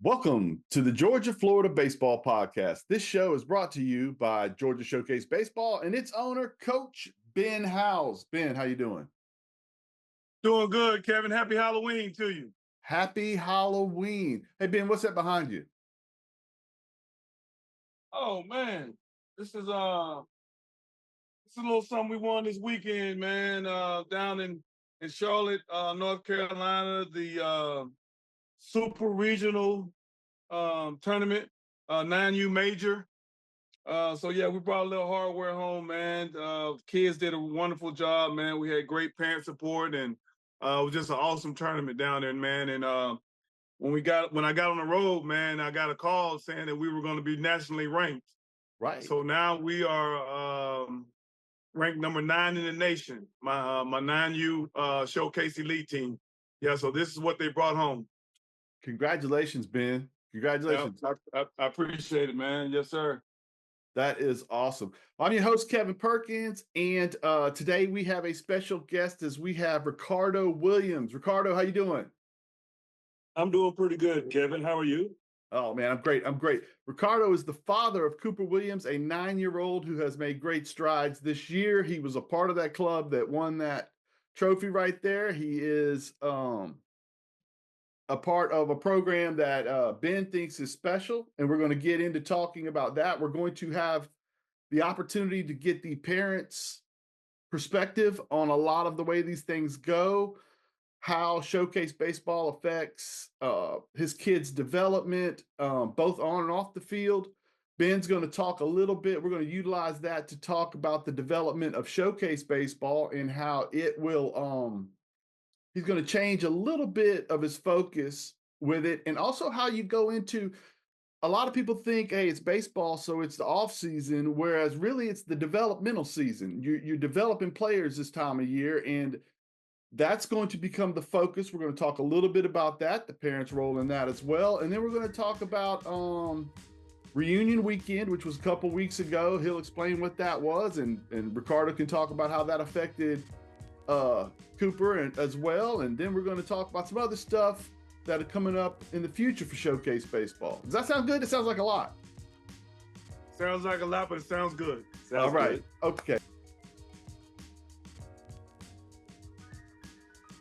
Welcome to the Georgia-Florida Baseball Podcast. This show is brought to you by Georgia Showcase Baseball and its owner, Coach Ben Howes. Ben, how you doing? Doing good, Kevin. Happy Halloween to you. Happy Halloween. Hey, Ben, what's that behind you? Oh, man. This is a little something we won this weekend, man, down in Charlotte, North Carolina, the Super Regional tournament, 9U Major. We brought a little hardware home, man. Kids did a wonderful job, man. We had great parent support, and it was just an awesome tournament down there, man. And when I got on the road, man, I got a call saying that we were going to be nationally ranked. Right. So now we are ranked number 9 in the nation. My 9U Showcase Elite team. Yeah, so this is what they brought home. Congratulations, Ben. Congratulations. I appreciate it, man. Yes, sir. That is awesome. I'm your host, Kevin Perkins, and today we have a special guest as we have Ricardo Williams. Ricardo, how you doing? I'm doing pretty good, Kevin. How are you? Oh, man, I'm great. Ricardo is the father of Cooper Williams, a 9-year-old who has made great strides this year. He was a part of that club that won that trophy right there. He is a part of a program that Ben thinks is special, and we're going to get into talking about that. We're going to have the opportunity to get the parents' perspective on a lot of the way these things go, how Showcase Baseball affects his kids' development, both on and off the field. Ben's going to talk a little bit. We're going to utilize that to talk about the development of Showcase Baseball and how it will he's going to change a little bit of his focus with it, and also how you go into a lot of people think, hey, it's baseball, so it's the off season, whereas really it's the developmental season. You're developing players this time of year, and that's going to become the focus. We're going to talk a little bit about that, the parents' role in that as well, and then we're going to talk about reunion weekend, which was a couple weeks ago. He'll explain what that was, and Ricardo can talk about how that affected Cooper as well, and then we're going to talk about some other stuff that are coming up in the future for Showcase Baseball. Does that sound good? It sounds like a lot. Sounds like a lot, but it sounds good. All right. Okay.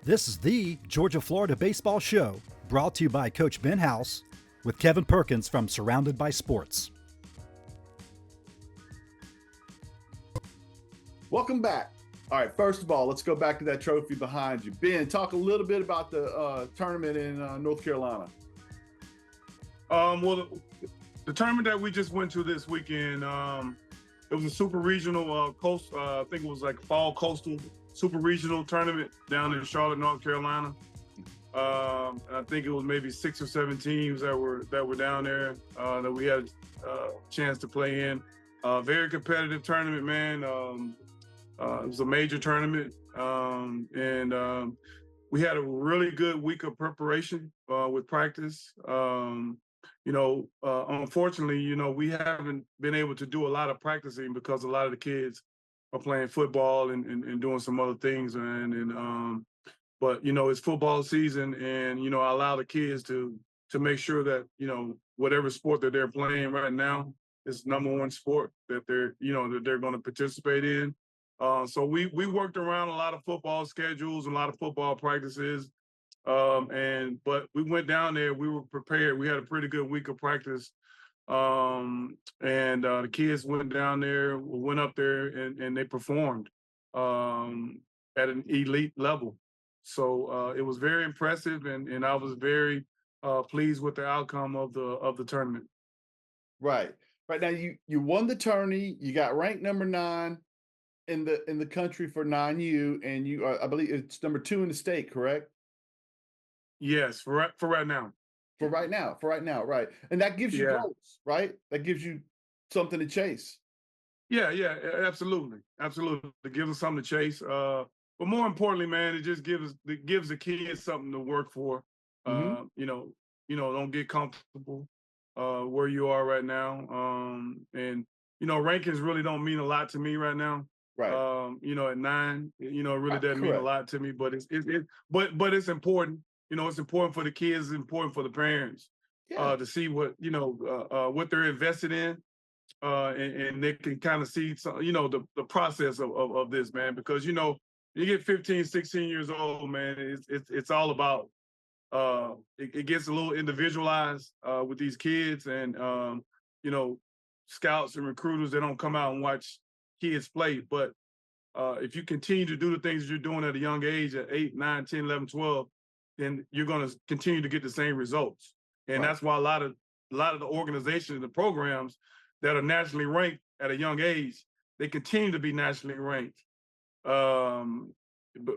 This is the Georgia-Florida Baseball Show, brought to you by Coach Ben Howes with Kevin Perkins from Surrounded by Sports. Welcome back. All right, first of all, let's go back to that trophy behind you. Ben, talk a little bit about the tournament in North Carolina. The tournament that we just went to this weekend, it was a super regional I think it was like fall coastal super regional tournament down in Charlotte, North Carolina. And I think it was maybe 6 or 7 teams that were down there that we had a chance to play in. Very competitive tournament, man. It was a major tournament, and we had a really good week of preparation with practice. Unfortunately, we haven't been able to do a lot of practicing because a lot of the kids are playing football and doing some other things. But it's football season, and, I allow the kids to make sure that, whatever sport that they're playing right now is number one sport that they're going to participate in. So we worked around a lot of football schedules and a lot of football practices. But we went down there, we were prepared. We had a pretty good week of practice. The kids went up there and they performed at an elite level. So it was very impressive, and I was very pleased with the outcome of the tournament. Right now, you won the tourney. You got ranked number 9 in the country for 9U, and you are, I believe it's number 2 in the state, correct? Yes, for right now. For right now, right. And that gives you goals, right? That gives you something to chase. Yeah, absolutely. It gives us something to chase. But more importantly, man, it just gives the kids something to work for. Mm-hmm. Don't get comfortable where you are right now. Rankings really don't mean a lot to me right now. Right. At 9, it really doesn't mean a lot to me, but it's important. It's important for the kids, it's important for the parents. to see what they're invested in. And they can kind of see some, the process of this, man, because, you get 15, 16 years old, man, it's all about, it gets a little individualized with these kids and, scouts and recruiters, they don't come out and watch kids play. But if you continue to do the things you're doing at a young age, at 8, 9, 10, 11, 12, then you're going to continue to get the same results. And that's why a lot of the organizations and the programs that are nationally ranked at a young age, they continue to be nationally ranked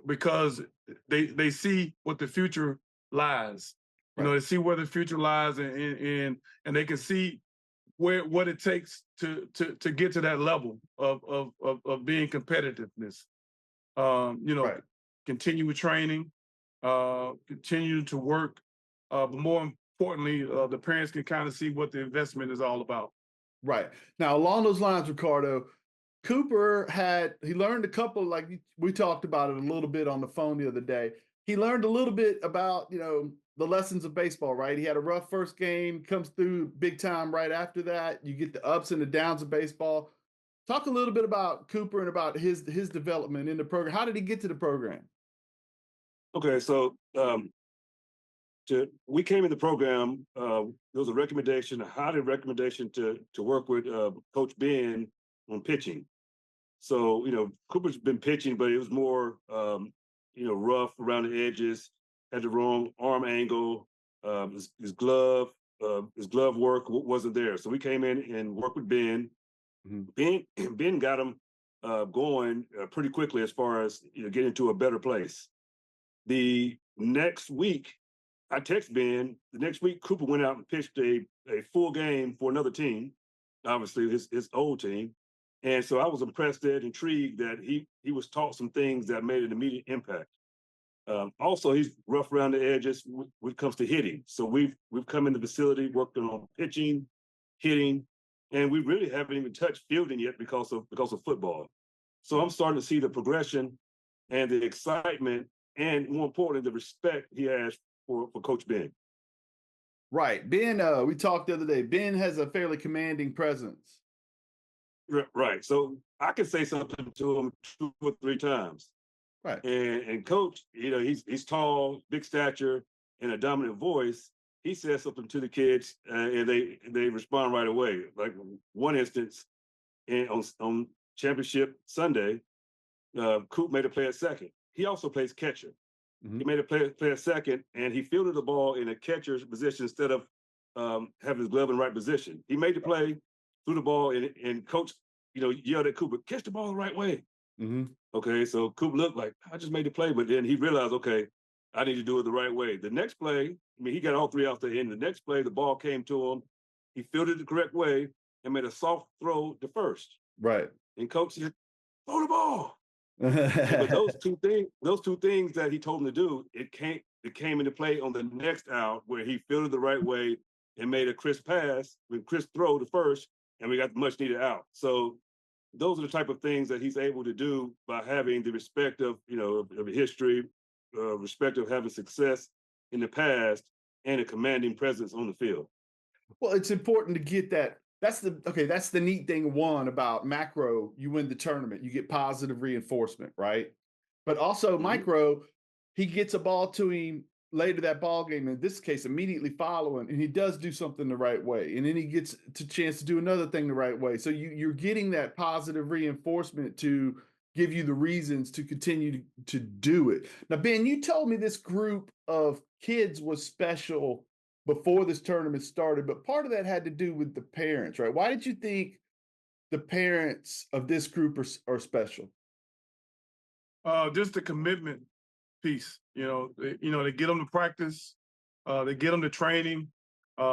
because they see what the future lies. They see where the future lies, and they can see what it takes to get to that level of being competitiveness. Continue with training, continue to work, but more importantly, the parents can kind of see what the investment is all about. Right. Now, along those lines, Ricardo, Cooper he learned a couple, like we talked about it a little bit on the phone the other day. He learned a little bit about, the lessons of baseball, right? He had a rough first game, comes through big time right after that. You get the ups and the downs of baseball. Talk a little bit about Cooper and about his development in the program. How did he get to the program? Okay, so we came in the program. There was a recommendation, a highly recommendation to work with Coach Ben on pitching. So Cooper's been pitching, but it was more rough around the edges, had the wrong arm angle. His glove work wasn't there. So we came in and worked with Ben. Mm-hmm. Ben got him going pretty quickly as far as getting to a better place. The next week, I text Ben. The next week, Cooper went out and pitched a full game for another team, obviously his old team. And so I was impressed and intrigued that he was taught some things that made an immediate impact. Also, he's rough around the edges when it comes to hitting. So we've come in the facility working on pitching, hitting, and we really haven't even touched fielding yet because of football. So I'm starting to see the progression and the excitement, and more importantly, the respect he has for Coach Ben. Right. Ben, we talked the other day, Ben has a fairly commanding presence. Right. So I can say something to him 2 or 3 times. Right. And Coach, he's tall, big stature, and a dominant voice. He says something to the kids, and they respond right away. Like one instance, on championship Sunday, Coop made a play at second. He also plays catcher. Mm-hmm. He made a play at second, and he fielded the ball in a catcher's position instead of having his glove in the right position. He made the play, threw the ball, and Coach, yelled at Cooper, catch the ball the right way. Mm-hmm. Okay, so Cooper looked like, I just made the play, but then he realized, okay, I need to do it the right way. The next play, he got all 3 out there. In the next play, the ball came to him. He fielded the correct way and made a soft throw to first. Right. And Coach said, throw the ball. But those two things that he told him to do, it came into play on the next out where he fielded the right way and made a crisp pass with crisp throw to first, and we got the much needed out. So those are the type of things that he's able to do by having the respect of history, respect of having success in the past, and a commanding presence on the field. Well, it's important to get that. That's the neat thing, one, about macro. You win the tournament, you get positive reinforcement, right? But also micro, he gets a ball to him later that ball game, in this case, immediately following, and he does do something the right way. And then he gets a chance to do another thing the right way. So you're getting that positive reinforcement to give you the reasons to continue to do it. Now, Ben, you told me this group of kids was special before this tournament started, but part of that had to do with the parents, right? Why did you think the parents of this group are special? Just the commitment piece. They get them to practice, they get them to training. They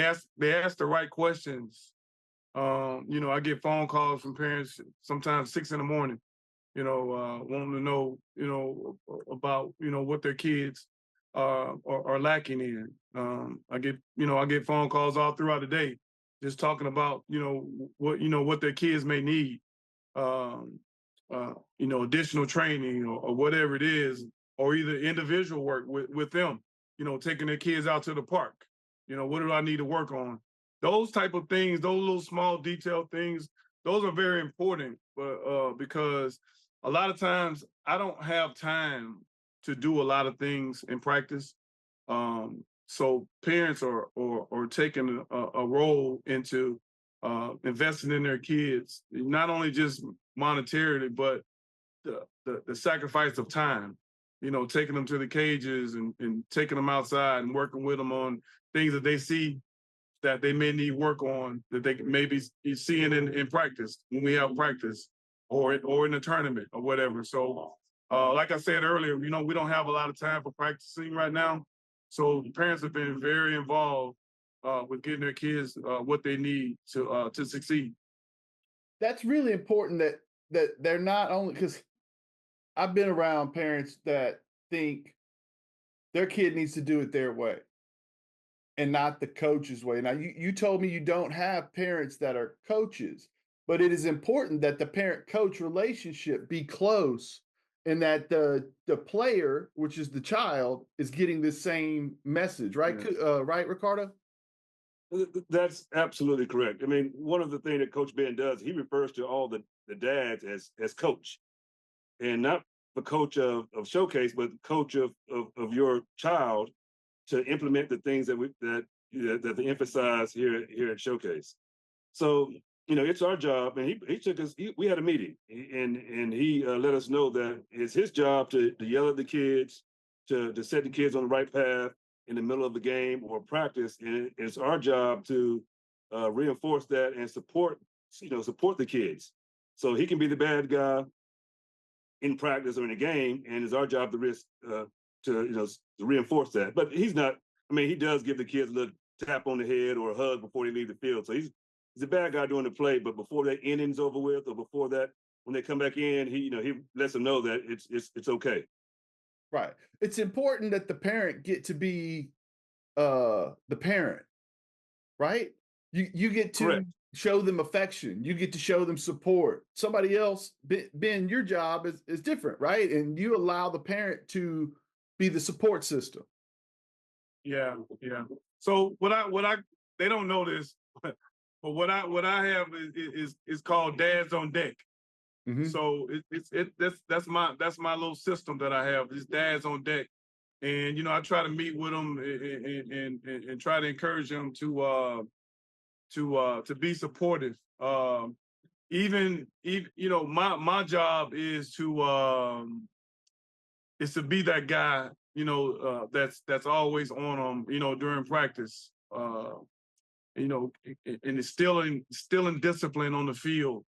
ask the right questions. I get phone calls from parents sometimes 6 in the morning, wanting to know, about, what their kids are lacking in. I get phone calls all throughout the day, just talking about, what their kids may need, additional training or whatever it is, or either individual work with them. taking their kids out to the park. What do I need to work on? Those type of things, those little small detailed things, those are very important. But because a lot of times I don't have time to do a lot of things in practice. So parents are taking a role into investing in their kids, not only just monetarily, but the sacrifice of time, taking them to the cages and taking them outside and working with them on things that they see that they may need work on, that they may be seeing in practice when we have practice or in a tournament or whatever. So like I said earlier, we don't have a lot of time for practicing right now. So parents have been very involved with getting their kids what they need to succeed. That's really important that they're not only, because I've been around parents that think their kid needs to do it their way and not the coach's way. Now, you told me you don't have parents that are coaches, but it is important that the parent-coach relationship be close and that the player, which is the child, is getting the same message, right? Yeah. Right, Ricardo? That's absolutely correct. I mean, one of the things that Coach Ben does, he refers to all the dads as coach, and not the coach of Showcase, but coach of your child to implement the things that they emphasize here at Showcase. So it's our job, and he took us. We had a meeting, and he let us know that it's his job to yell at the kids, to set the kids on the right path in the middle of the game or practice, and it's our job to reinforce that and support the kids. So he can be the bad guy in practice or in a game, and it's our job to reinforce that. But he's not. I mean, he does give the kids a little tap on the head or a hug before they leave the field. So he's a bad guy doing the play. But before that inning's over with, or before that, when they come back in, he lets them know that it's okay. Right. It's important that the parent get to be the parent, right? You get to Correct. show them affection. You get to show them support. Somebody else, Ben, your job is different, right? And you allow the parent to be the support system. Yeah. So they don't know this, but what I have is called Dads on Deck. Mm-hmm. So that's my little system that I have. Is Dads on Deck, and I try to meet with them and try to encourage them to be supportive. Even my job is to be that guy, that's always on them, during practice, and instilling discipline on the field,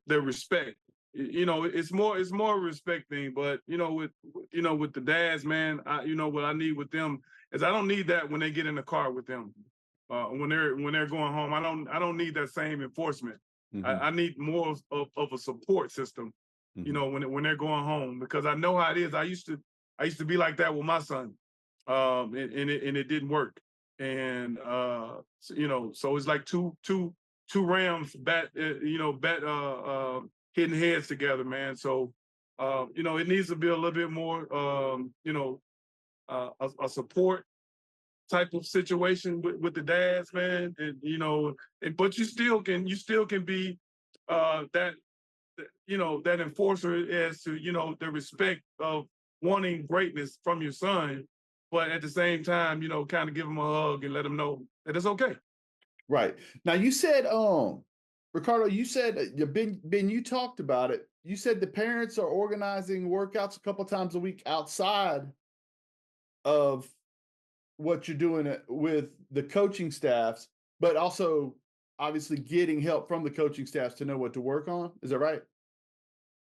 their respect. It's more a respect thing, but with the dads, man, what I need with them is I don't need that when they get in the car with them. When they're going home, I don't need that same enforcement. Mm-hmm. I need more of a support system, mm-hmm. When they're going home, because I know how it is. I used to be like that with my son, and it didn't work. And so it's like two rams hitting heads together, man. So it needs to be a little bit more a support type of situation with the dads, man. And but you still can be that enforcer as to the respect of wanting greatness from your son, but at the same time, kind of give him a hug and let him know that it's okay. Right. Now you said, Ricardo, you said, Ben, you talked about it. You said the parents are organizing workouts a couple times a week outside of what you're doing with the coaching staffs, but also obviously getting help from the coaching staffs to know what to work on. Is that right?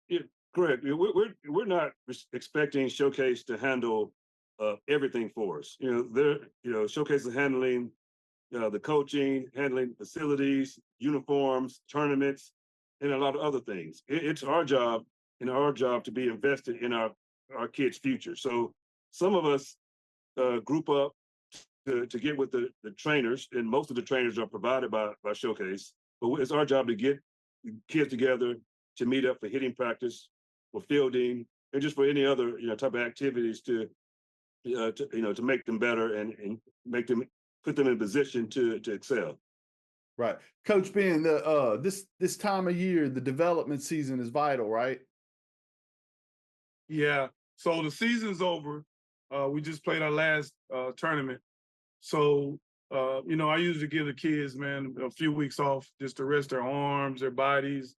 Yeah, correct. We're not expecting Showcase to handle everything for us. Showcase is handling the coaching, handling facilities, uniforms, tournaments, and a lot of other things. It's our job to be invested in our kids' future. So some of us group up to get with the trainers, and most of the trainers are provided by Showcase. But it's our job to get kids together to meet up for hitting practice, for fielding, and just for any other type of activities to to make them better and put them in a position to excel. Right. Coach Ben, this time of year, the development season is vital, right? Yeah. So the season's over. We just played our last tournament. So, I usually give the kids, man, a few weeks off just to rest their arms, their bodies,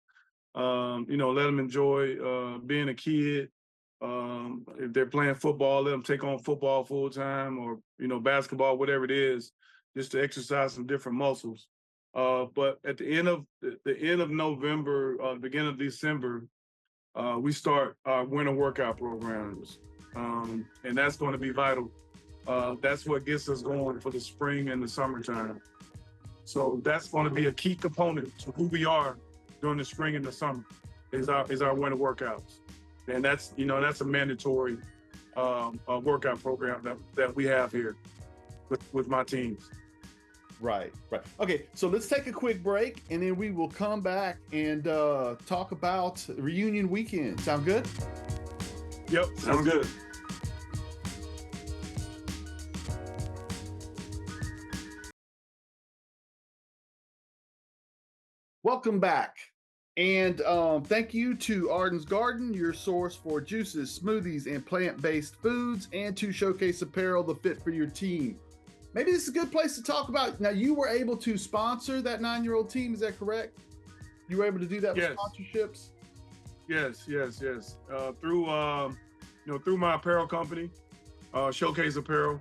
let them enjoy being a kid. If they're playing football, let them take on football full time or, basketball, whatever it is, just to exercise some different muscles. But at the end of November, beginning of December, we start our winter workout programs. And that's going to be vital. That's what gets us going for the spring and the summertime. So that's going to be a key component to who we are during the spring and the summer is our winter workouts. And that's a mandatory workout program that we have here with my teams. Right. Okay, so let's take a quick break, and then we will come back and talk about reunion weekend. Sound good? Yep. Sounds good. Welcome back. And thank you to Arden's Garden, your source for juices, smoothies, and plant-based foods, and to Showcase Apparel, the fit for your team. Maybe this is a good place to talk about. Now, you were able to sponsor that 9-year-old team. Is that correct? You were able to do that with sponsorships? Yes. Through my apparel company, Showcase Apparel.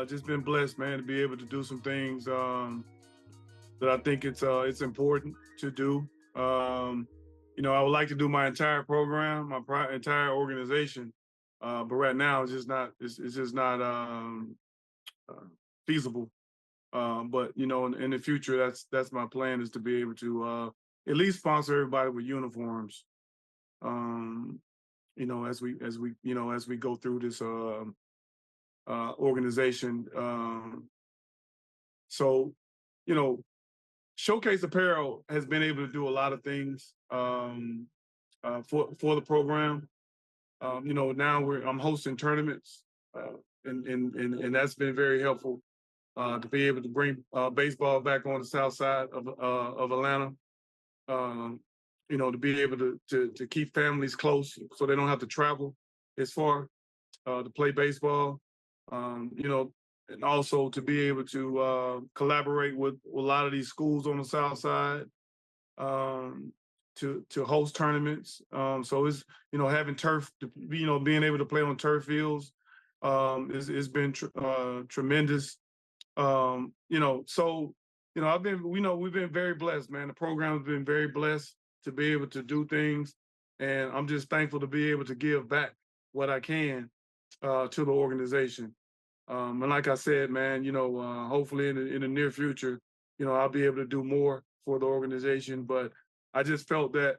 Just been blessed, man, to be able to do some things that I think it's important to do. I would like to do my entire program, my entire organization, but right now it's just not feasible. But in the future, that's my plan, is to be able to at least sponsor everybody with uniforms. As we go through this organization. So, Showcase Apparel has been able to do a lot of things for the program. Now I'm hosting tournaments, and that's been very helpful to be able to bring baseball back on the south side of Atlanta. To be able to keep families close so they don't have to travel as far to play baseball. And also to be able to collaborate with a lot of these schools on the south side to host tournaments. So it's having turf, being able to play on turf fields it's been tremendous. We've been very blessed, man. The program's been very blessed to be able to do things, and I'm just thankful to be able to give back what I can to the organization. And like I said, man, hopefully in the near future, I'll be able to do more for the organization. But I just felt that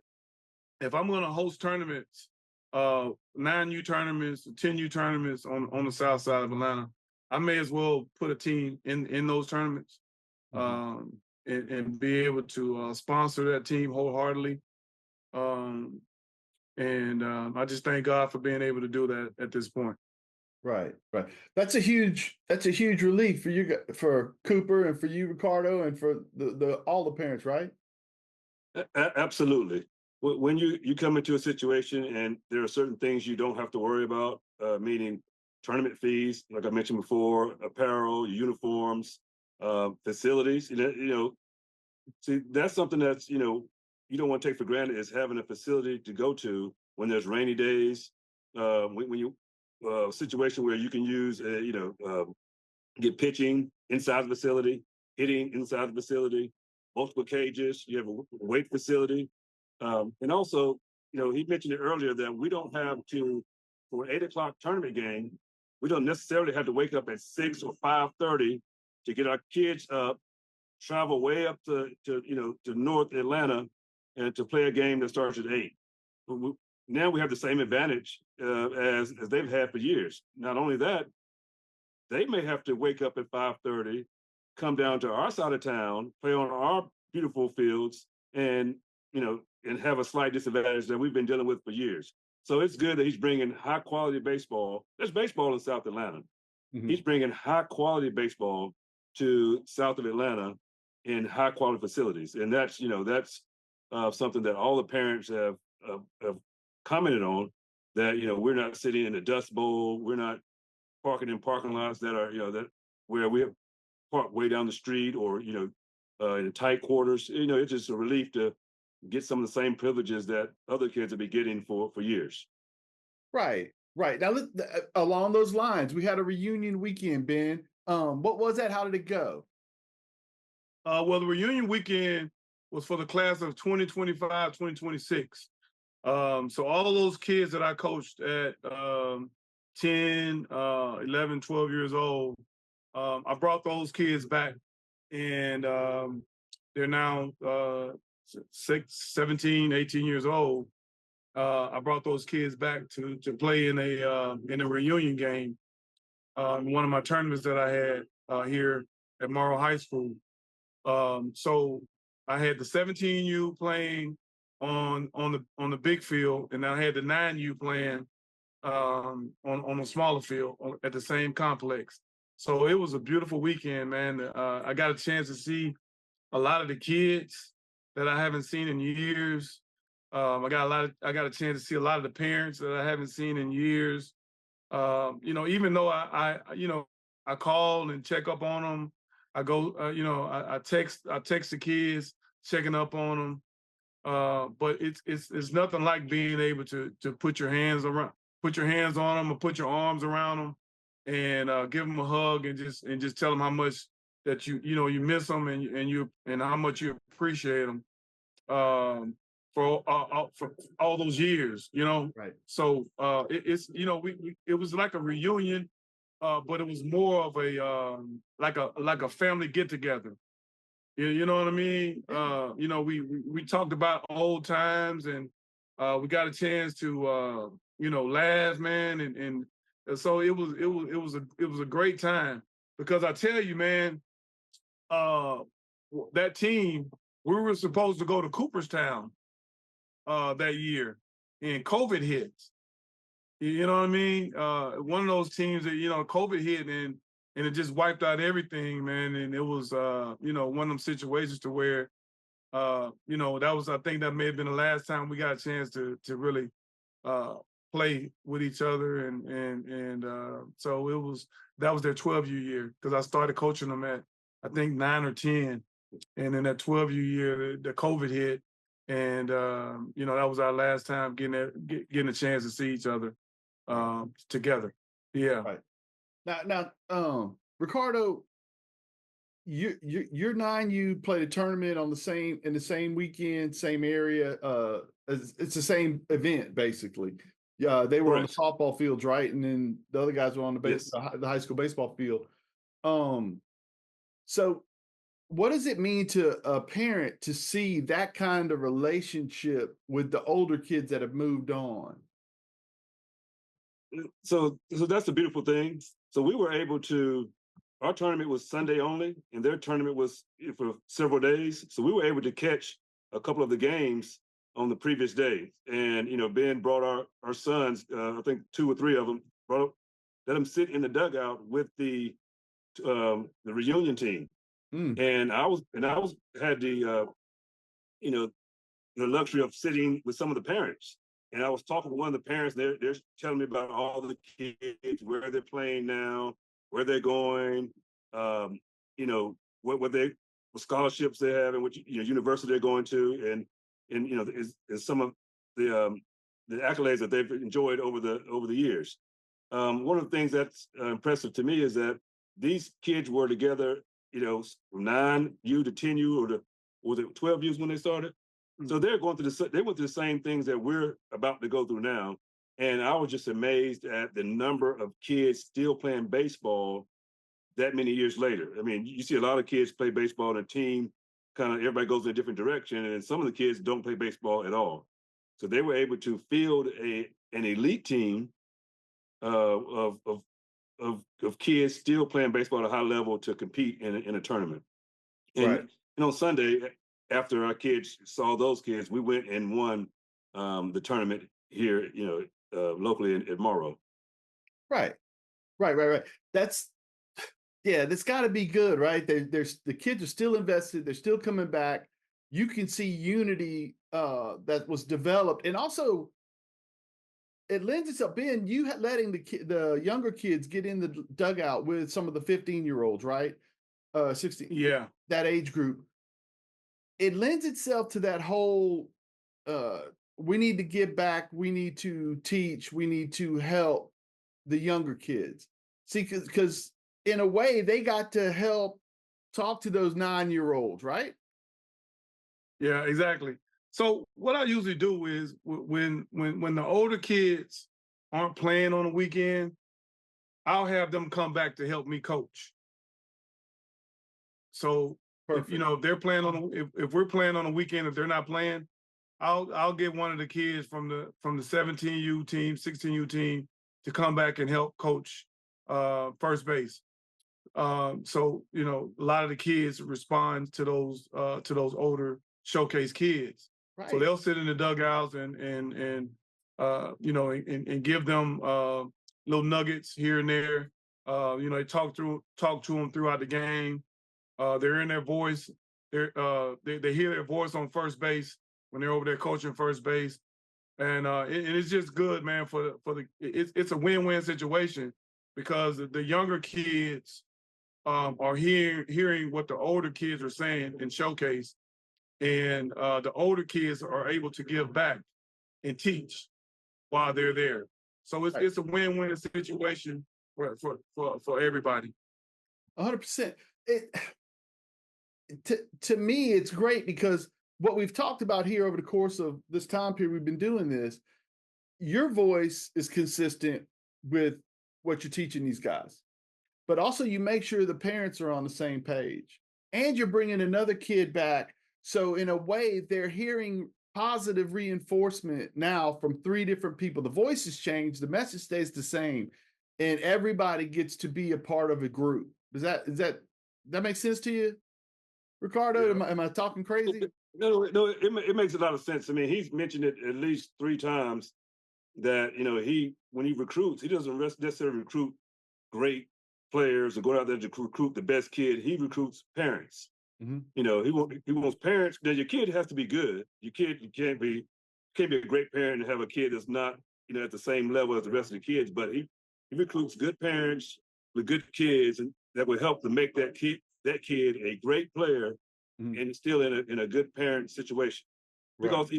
if I'm going to host tournaments, 9U tournaments, 10U tournaments on the south side of Atlanta, I may as well put a team in those tournaments and be able to sponsor that team wholeheartedly. I just thank God for being able to do that at this point. Right. That's a huge relief for you, for Cooper, and for you, Ricardo, and for the all the parents, right? Absolutely. When you come into a situation and there are certain things you don't have to worry about, meaning tournament fees, like I mentioned before, apparel, uniforms, facilities. See, that's something that's you don't want to take for granted, is having a facility to go to when there's rainy days. When you situation where you can use, get pitching inside the facility, hitting inside the facility, multiple cages. You have a weight facility. And also, he mentioned it earlier that we don't have to, for an 8 o'clock tournament game, we don't necessarily have to wake up at 6 or 5:30 to get our kids up, travel way up to North Atlanta and to play a game that starts at 8. Now we have the same advantage as they've had for years. Not only that, they may have to wake up at 5:30, come down to our side of town, play on our beautiful fields, and have a slight disadvantage that we've been dealing with for years. So it's good that he's bringing high quality baseball. There's baseball in South Atlanta. Mhm. He's bringing high quality baseball to south of Atlanta in high quality facilities, and that's something that all the parents have commented on. That we're not sitting in the Dust Bowl, we're not parking in parking lots that are that where we have parked way down the street or in tight quarters. It's just a relief to get some of the same privileges that other kids have been getting for years. Right, right. Now, along those lines, we had a reunion weekend, Ben. What was that? How did it go? Well, the reunion weekend was for the class of 2025, 2026. So all of those kids that I coached at 10, 11, 12 years old, I brought those kids back, and they're now 17, 18 years old. I brought those kids back to play in a reunion game, one of my tournaments that I had here at Morrow High School. So I had the 17U playing on the big field, and I had the 9U playing on a smaller field at the same complex. So it was a beautiful weekend, man. I got a chance to see a lot of the kids that I haven't seen in years. I got a chance to see a lot of the parents that I haven't seen in years. Even though I call and check up on them, I go, I text the kids, checking up on them. But it's nothing like being able to put your hands on them or put your arms around them and give them a hug and just tell them how much that you miss them and how much you appreciate them for all those years, Right. So it was like a reunion, but it was more of a like a family get together. You know what I mean? We talked about old times, and we got a chance to laugh, man, and so it was a great time, because I tell you, man, that team, we were supposed to go to Cooperstown that year, and COVID hit. You know what I mean? One of those teams that COVID hit, and it just wiped out everything, man. And it was one of them situations to where I think that may have been the last time we got a chance to really play with each other, and so that was their 12U year, because I started coaching them at I think 9 or 10, and in that 12U year the COVID hit, and that was our last time getting a chance to see each other together. Yeah. Right. Now, Ricardo, your 9U played a tournament in the same weekend, same area. It's the same event basically. Yeah, they were on the softball fields, right? And then the other guys were on the high school baseball field. So what does it mean to a parent to see that kind of relationship with the older kids that have moved on? So that's the beautiful thing. So we were able to, our tournament was Sunday only, and their tournament was for several days. So we were able to catch a couple of the games on the previous day. And, Ben brought our sons, I think 2 or 3 of them, let them sit in the dugout with the reunion team. And I had the luxury of sitting with some of the parents. And I was talking to one of the parents. They're telling me about all the kids, where they're playing now, where they're going, what scholarships they have, and which university they're going to, and is some of the accolades that they've enjoyed over the years. One of the things that's impressive to me is that these kids were together, from 9U to 10U, or was it 12U's when they started? So they went through the same things that we're about to go through now. And I was just amazed at the number of kids still playing baseball that many years later. I mean, you see a lot of kids play baseball in a team, kind of everybody goes in a different direction, and some of the kids don't play baseball at all. So they were able to field an elite team of kids still playing baseball at a high level to compete in a tournament. And on Sunday, after our kids saw those kids, we went and won the tournament here, locally at Morrow. Right. That's got to be good, right? There's the kids are still invested. They're still coming back. You can see unity that was developed, and also it lends itself. Ben, you letting the younger kids get in the dugout with some of the 15-year-olds, right? 16, Yeah. that age group. It lends itself to that whole. We need to give back. We need to teach. We need to help the younger kids. See, because in a way, they got to help talk to those 9-year-olds, right? Yeah, exactly. So what I usually do is when the older kids aren't playing on the weekend, I'll have them come back to help me coach. So if, if they're playing if we're playing on the weekend, if they're not playing, I'll get one of the kids from the 17U team, 16U team to come back and help coach first base. So a lot of the kids respond to those older showcase kids. Right. So they'll sit in the dugouts and give them little nuggets here and there. They talk to them throughout the game. They're in their voice. They hear their voice on first base when they're over there coaching first base, and it's just good, man. It's a win-win situation because the younger kids are hearing what the older kids are saying in showcase, and the older kids are able to give back and teach while they're there. So it's a win-win situation for everybody. 100%. To me, it's great because what we've talked about here over the course of this time period we've been doing this, your voice is consistent with what you're teaching these guys. But also you make sure the parents are on the same page and you're bringing another kid back. So in a way, they're hearing positive reinforcement now from 3 different people. The voice has changed. The message stays the same, and everybody gets to be a part of a group. Does that make sense to you, Ricardo? Yeah. Am I talking crazy? No, it makes a lot of sense. I mean, he's mentioned it at least 3 times that, when he recruits, he doesn't necessarily recruit great players or go out there to recruit the best kid. He recruits parents. Mm-hmm. He wants parents. Now your kid has to be good. You can't be a great parent and have a kid that's not, at the same level as the rest of the kids. But he recruits good parents with good kids, and that will help to make that kid a great player, mm-hmm. and still in a good parent situation. Because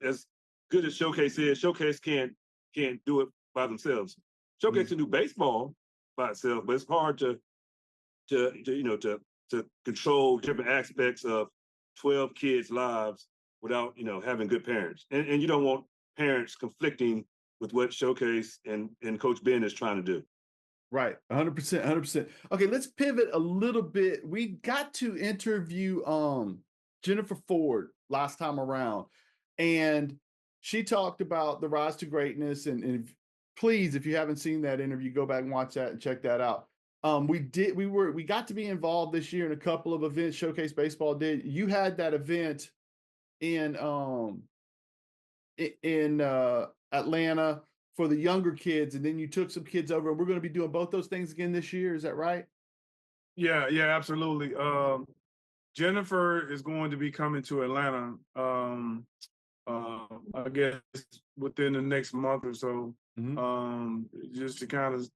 as good as Showcase is, Showcase can't do it by themselves. Showcase mm-hmm. can do baseball by itself, but it's hard to control different aspects of 12 kids' lives without having good parents, and you don't want parents conflicting with what Showcase and Coach Ben is trying to do. Right, 100%. Okay, let's pivot a little bit. We got to interview Jennifer Ford last time around, and she talked about the rise to greatness. And please, if you haven't seen that interview, go back and watch that and check that out. We got to be involved this year in a couple of events. Showcase Baseball did. You had that event in Atlanta for the younger kids, and then you took some kids over, and we're going to be doing both those things again this year. Is that right? Yeah, absolutely. Jennifer is going to be coming to Atlanta, I guess within the next month or so, mm-hmm. Just to kind of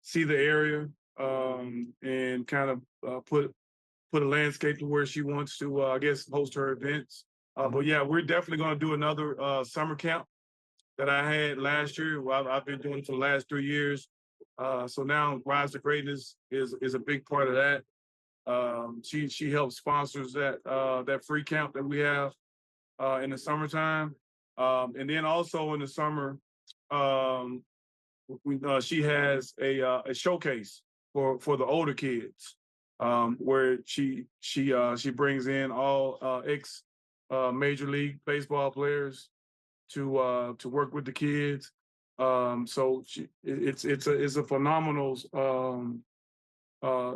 see the area and kind of put a landscape to where she wants to, I guess, host her events. But yeah, we're definitely going to do another summer camp that I had last year. Well, I've been doing it for the last 3 years. So now Rise to Greatness is a big part of that. She helps sponsors that free camp that we have in the summertime. And then also in the summer, she has a showcase for the older kids, where she brings in all ex Major League Baseball players to work with the kids. So it's a phenomenal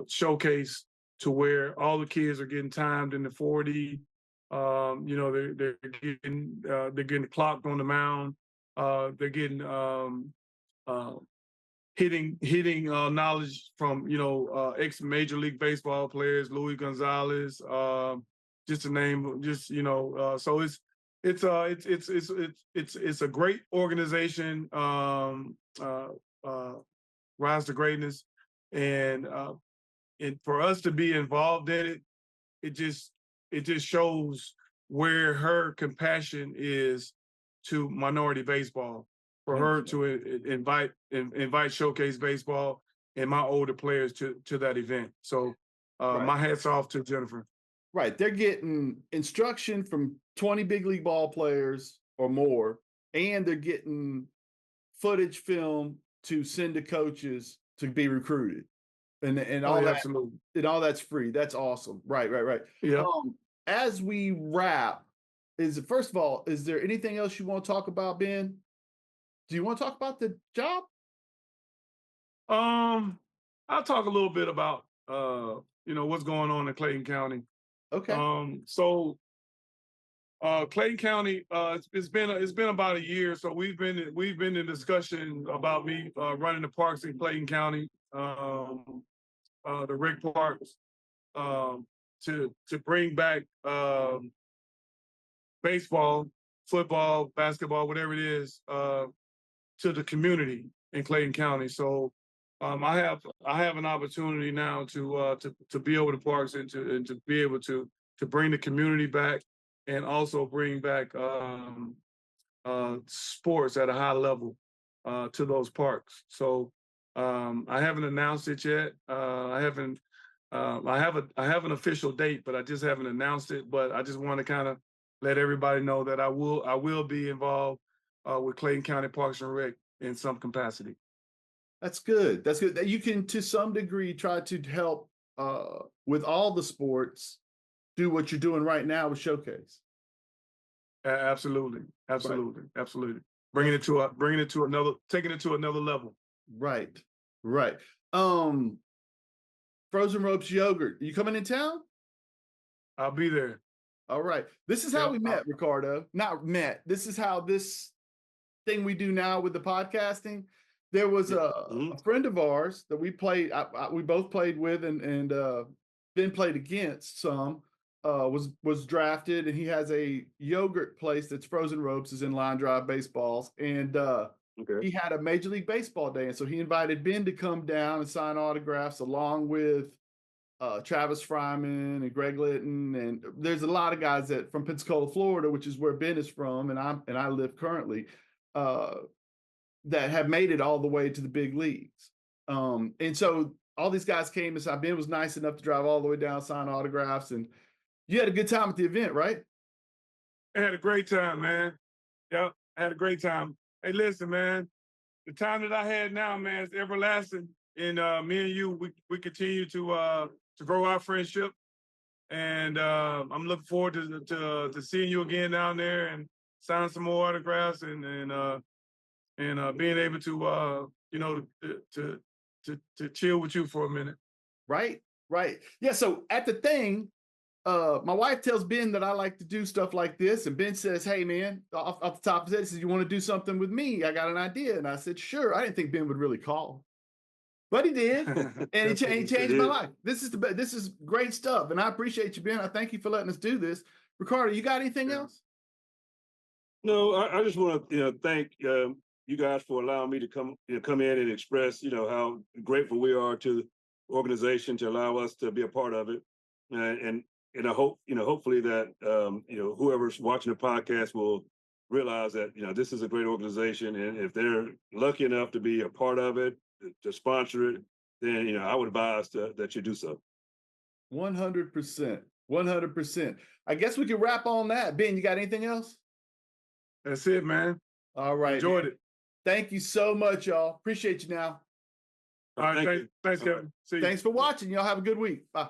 showcase to where all the kids are getting timed in the 40. They're getting clocked on the mound. They're getting hitting knowledge from ex Major League Baseball players, Louis Gonzalez, just to name, so it's a great organization, rise to greatness, and for us to be involved in it, it just shows where her compassion is to minority baseball, for her to invite Showcase Baseball and my older players to that event. So my hat's off to Jennifer. Right. They're getting instruction from 20 big league ball players or more, and they're getting footage film to send to coaches to be recruited. And all that, absolutely. And all that's free. That's awesome. Right. Yeah. As we wrap, first of all, is there anything else you want to talk about, Ben? Do you want to talk about the job? I'll talk a little bit about what's going on in Clayton County. Okay. So Clayton County, it's been about a year. So we've been in discussion about me running the parks in Clayton County, the rec parks, to bring back baseball, football, basketball, whatever it is, to the community in Clayton County. So I have an opportunity now to be able to parks and to be able to bring the community back, and also bring back sports at a high level to those parks. So I haven't announced it yet. I have an official date, but I just haven't announced it. But I just want to kind of let everybody know that I will be involved with Clayton County Parks and Rec in some capacity. That's good. That's good. That you can, to some degree, try to help with all the sports do what you're doing right now with Showcase. Absolutely. Taking it to another level. Right. Frozen Ropes Yogurt. Are you coming in town? I'll be there. All right. This is how we met, Ricardo. Not met. This is how this thing we do now with the podcasting. There was a friend of ours that we played. We both played with, and then played against some. Was drafted, and he has a yogurt place that's Frozen Ropes, is in Line Drive Baseballs, and he had a Major League Baseball day, and so he invited Ben to come down and sign autographs along with Travis Fryman and Greg Litton, and there's a lot of guys from Pensacola, Florida, which is where Ben is from, and I live currently, that have made it all the way to the big leagues. And so all these guys came and said, Ben was nice enough to drive all the way down, sign autographs, and you had a good time at the event, right? I had a great time, man. Yep, I had a great time. Hey, listen, man, the time that I had now, man, is everlasting. And me and you, we continue to grow our friendship. And I'm looking forward to seeing you again down there and sign some more autographs and being able to to chill with you for a minute. Right. Yeah. So at the thing, my wife tells Ben that I like to do stuff like this, and Ben says, "Hey, man," off the top of his head, he says, "You want to do something with me? I got an idea." And I said, "Sure." I didn't think Ben would really call, but he did, and he changed my life. This is great stuff, and I appreciate you, Ben. I thank you for letting us do this. Ricardo, you got anything else? No, I just want to thank you guys for allowing me to come in and express how grateful we are to the organization to allow us to be a part of it, and I hope hopefully that whoever's watching the podcast will realize that this is a great organization, and if they're lucky enough to be a part of it, to sponsor it, then I would advise that you do so. 100%. I guess we can wrap on that. Ben, you got anything else? That's it, man. All right. Enjoyed it. Thank you so much, y'all. Appreciate you now. All right. Thanks, Kevin. See you. Thanks for watching. Y'all have a good week. Bye.